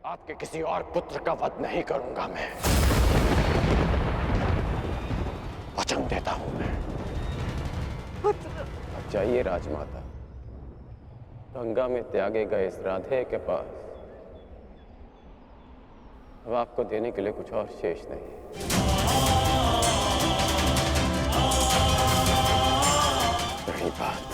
आपके किसी और पुत्र का वध नहीं करूंगा मैं। वचन देता हूं मैं। पुत्र। अब जाइए राजमाता, गंगा में त्यागे गए इस राधे के पास अब आपको देने के लिए कुछ और शेष नहीं है। रही बात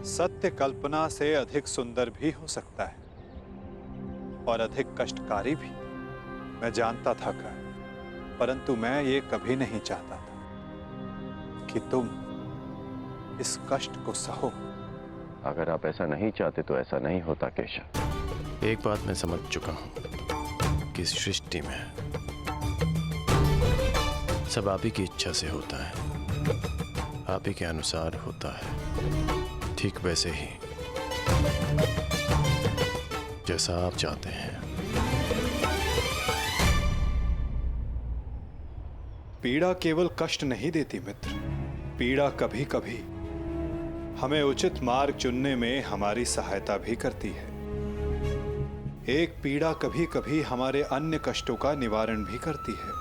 सत्य कल्पना से अधिक सुंदर भी हो सकता है और अधिक कष्टकारी भी। मैं जानता था कर्ण, परंतु मैं ये कभी नहीं चाहता था कि तुम इस कष्ट को सहो। अगर आप ऐसा नहीं चाहते तो ऐसा नहीं होता केशव। एक बात मैं समझ चुका हूं कि इस सृष्टि में सब आप ही की इच्छा से होता है, आप ही के अनुसार होता है, ठीक वैसे ही जैसा आप चाहते हैं। पीड़ा केवल कष्ट नहीं देती मित्र, पीड़ा कभी कभी हमें उचित मार्ग चुनने में हमारी सहायता भी करती है। एक पीड़ा कभी कभी हमारे अन्य कष्टों का निवारण भी करती है।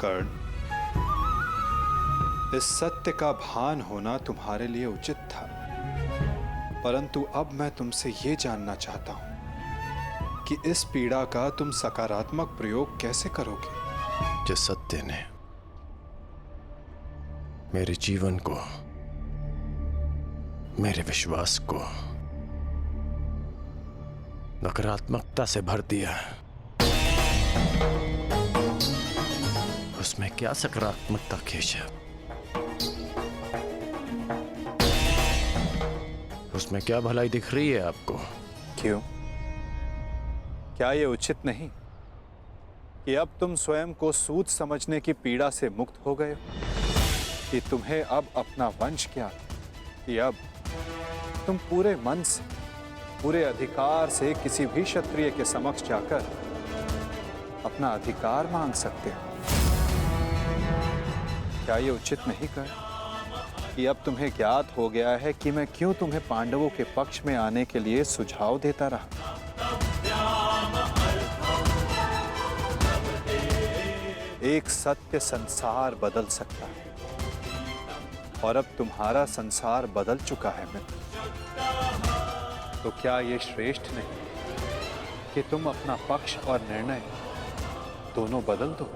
कर्ण, इस सत्य का भान होना तुम्हारे लिए उचित था, परंतु अब मैं तुमसे ये जानना चाहता हूं कि इस पीड़ा का तुम सकारात्मक प्रयोग कैसे करोगे। जिस सत्य ने मेरे जीवन को, मेरे विश्वास को नकारात्मकता से भर दिया, उसमें क्या सकारात्मकता केशव? उसमें क्या भलाई दिख रही है आपको? क्यों? क्या ये उचित नहीं कि अब तुम स्वयं को सूद समझने की पीड़ा से मुक्त हो गए हो? कि तुम्हें अब अपना वंश क्या, कि अब तुम पूरे मन से, पूरे अधिकार से किसी भी क्षत्रिय के समक्ष जाकर अपना अधिकार मांग सकते हो? क्या ये उचित नहीं कर कि अब तुम्हें ज्ञात हो गया है कि मैं क्यों तुम्हें पांडवों के पक्ष में आने के लिए सुझाव देता रहा? एक सत्य संसार बदल सकता है और अब तुम्हारा संसार बदल चुका है मित्र। तो क्या ये श्रेष्ठ नहीं कि तुम अपना पक्ष और निर्णय दोनों बदल दो?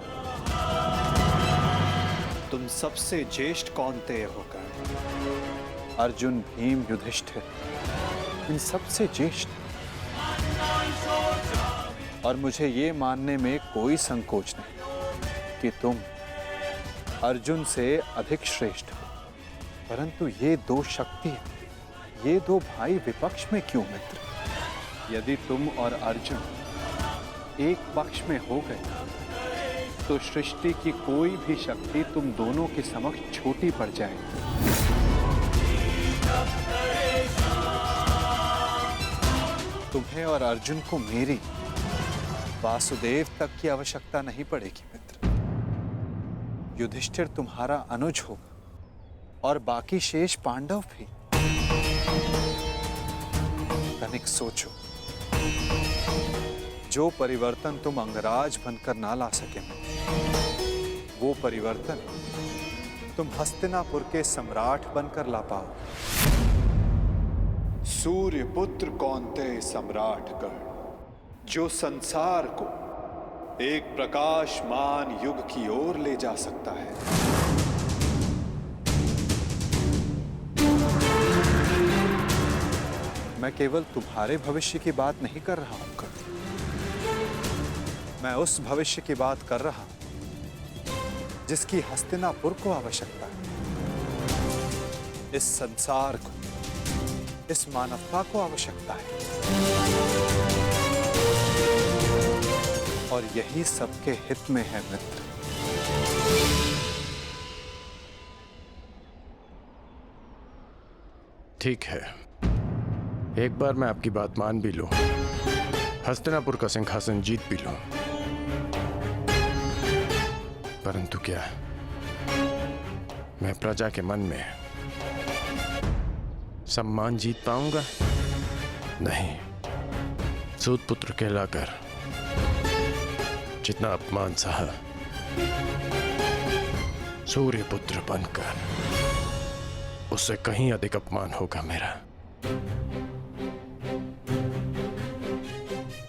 तुम सबसे ज्येष्ठ कौन्तेय होकर अर्जुन, भीम, युधिष्ठिर, इन सबसे ज्येष्ठ, और मुझे ये मानने में कोई संकोच नहीं कि तुम अर्जुन से अधिक श्रेष्ठ हो। परंतु ये दो शक्ति, ये दो भाई विपक्ष में क्यों मित्र? यदि तुम और अर्जुन एक पक्ष में हो गए तो सृष्टि की कोई भी शक्ति तुम दोनों के समक्ष छोटी पड़ जाएगी। तुम्हें और अर्जुन को मेरी, वासुदेव तक की आवश्यकता नहीं पड़ेगी मित्र। युधिष्ठिर तुम्हारा अनुज होगा और बाकी शेष पांडव भी। तनिक सोचो, जो परिवर्तन तुम अंगराज बनकर ना ला सके, वो परिवर्तन तुम हस्तिनापुर के सम्राट बनकर ला पाओ। सूर्यपुत्र कौन्तेय सम्राट कर्ण, जो संसार को एक प्रकाशमान युग की ओर ले जा सकता है। मैं केवल तुम्हारे भविष्य की बात नहीं कर रहा हूं कर्ण, मैं उस भविष्य की बात कर रहा हूं जिसकी हस्तिनापुर को आवश्यकता है, इस संसार को, इस मानवता को आवश्यकता है। और यही सबके हित में है मित्र। ठीक है, एक बार मैं आपकी बात मान भी लूं, हस्तिनापुर का सिंहासन जीत भी लूं, परंतु क्या मैं प्रजा के मन में सम्मान जीत पाऊंगा? नहीं। सूत पुत्र कहलाकर जितना अपमान सहा, सूर्य पुत्र बनकर उससे कहीं अधिक अपमान होगा मेरा।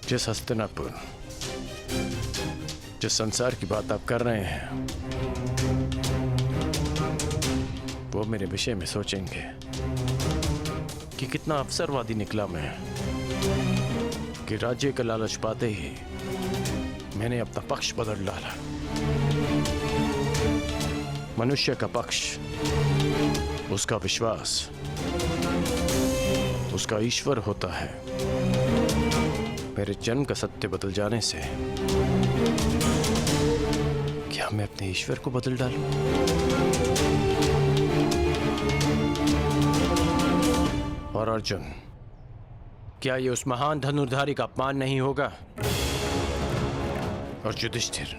जिस हस्तिनापुर, जिस संसार की बात आप कर रहे हैं, वो मेरे विषय में सोचेंगे कि कितना अवसरवादी निकला मैं, कि राज्य का लालच पाते ही मैंने अपना पक्ष बदल डाला। मनुष्य का पक्ष, उसका विश्वास, उसका ईश्वर होता है। मेरे जन्म का सत्य बदल जाने से क्या मैं अपने ईश्वर को बदल डालूं? और अर्जुन, क्या ये उस महान धनुर्धारी का अपमान नहीं होगा? और युधिष्ठिर,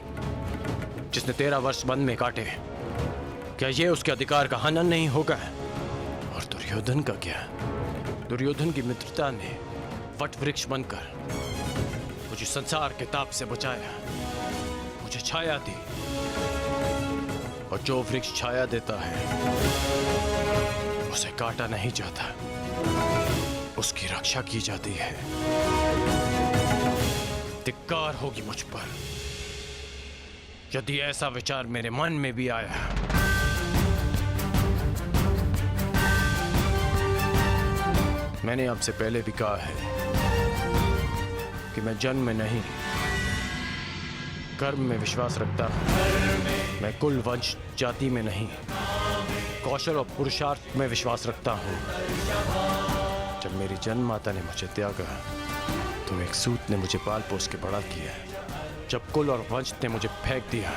जिसने 13 वर्ष वन में काटे, क्या ये उसके अधिकार का हनन नहीं होगा? और दुर्योधन का क्या? दुर्योधन की मित्रता ने वट वृक्ष बनकर मुझे संसार के ताप से बचाया, मुझे छाया दी, और जो वृक्ष छाया देता है उसे काटा नहीं जाता, उसकी रक्षा की जाती है। धिक्कार होगी मुझ पर यदि ऐसा विचार मेरे मन में भी आया। मैंने आपसे पहले भी कहा है कि मैं जन्म में नहीं, कर्म में विश्वास रखता हूं। मैं कुल, वंश, जाति में नहीं, कौशल और पुरुषार्थ में विश्वास रखता हूं। जब मेरी जन्म माता ने मुझे त्यागा तो एक सूत ने मुझे पाल पोस के बड़ा किया। जब कुल और वंश ने मुझे फेंक दिया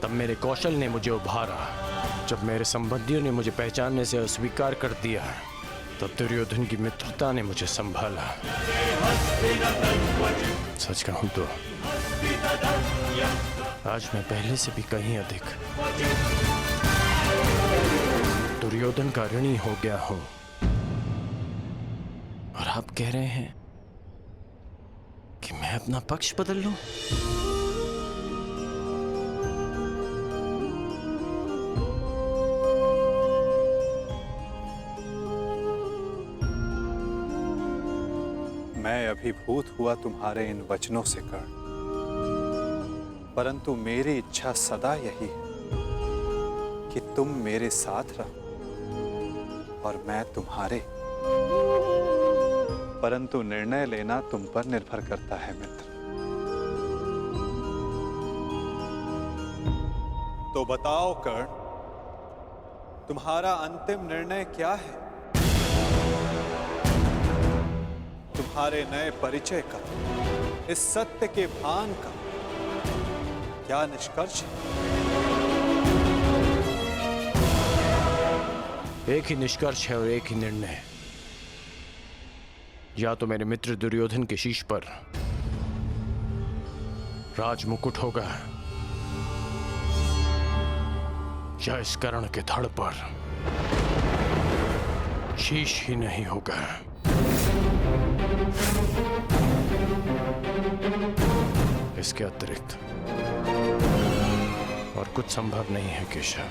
तब मेरे कौशल ने मुझे उभारा। जब मेरे संबंधियों ने मुझे पहचानने से अस्वीकार कर दिया तब दुर्योधन की मित्रता ने मुझे संभाला। सच कहूं तो आज मैं पहले से भी कहीं अधिक दुर्योधन का ऋणी हो गया हूं। और आप कह रहे हैं कि मैं अपना पक्ष बदल लूं? मैं अभिभूत हुआ तुम्हारे इन वचनों से कर्ण, परंतु मेरी इच्छा सदा यही है कि तुम मेरे साथ रहो और मैं तुम्हारे। परंतु निर्णय लेना तुम पर निर्भर करता है मित्र। तो बताओ कर्ण, तुम्हारा अंतिम निर्णय क्या है? तुम्हारे नए परिचय का, इस सत्य के भान का क्या निष्कर्ष है? एक ही निष्कर्ष है और एक ही निर्णय। या तो मेरे मित्र दुर्योधन के शीश पर राज मुकुट होगा या इस कर्ण के धड़ पर शीश ही नहीं होगा। इसके अतिरिक्त और कुछ संभव नहीं है केशव।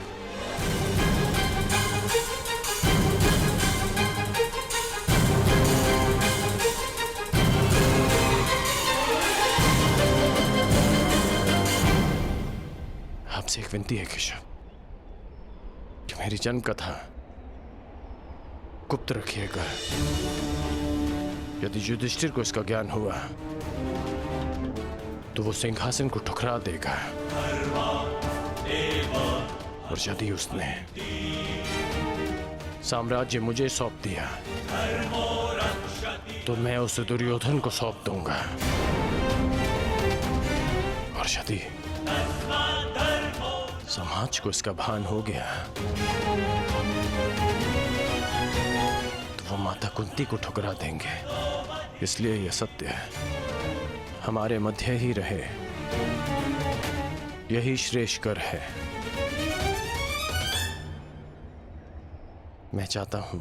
आपसे एक विनती है केशव कि मेरी जन्म कथा गुप्त रखिएगा। यदि युधिष्ठिर को इसका ज्ञान हुआ तो वो सिंहासन को ठुकरा देगा, और यदि उसने साम्राज्य मुझे सौंप दिया तो मैं उसे दुर्योधन को सौंप दूंगा, और यदि समाज को इसका भान हो गया तो वो माता कुंती को ठुकरा देंगे। इसलिए यह सत्य हमारे मध्य ही रहे, यही श्रेष्ठकर है। मैं चाहता हूं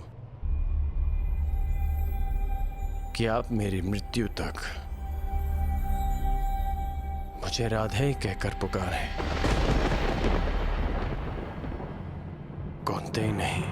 कि आप मेरी मृत्यु तक मुझे राधे कहकर पुकारें, कौनते ही नहीं।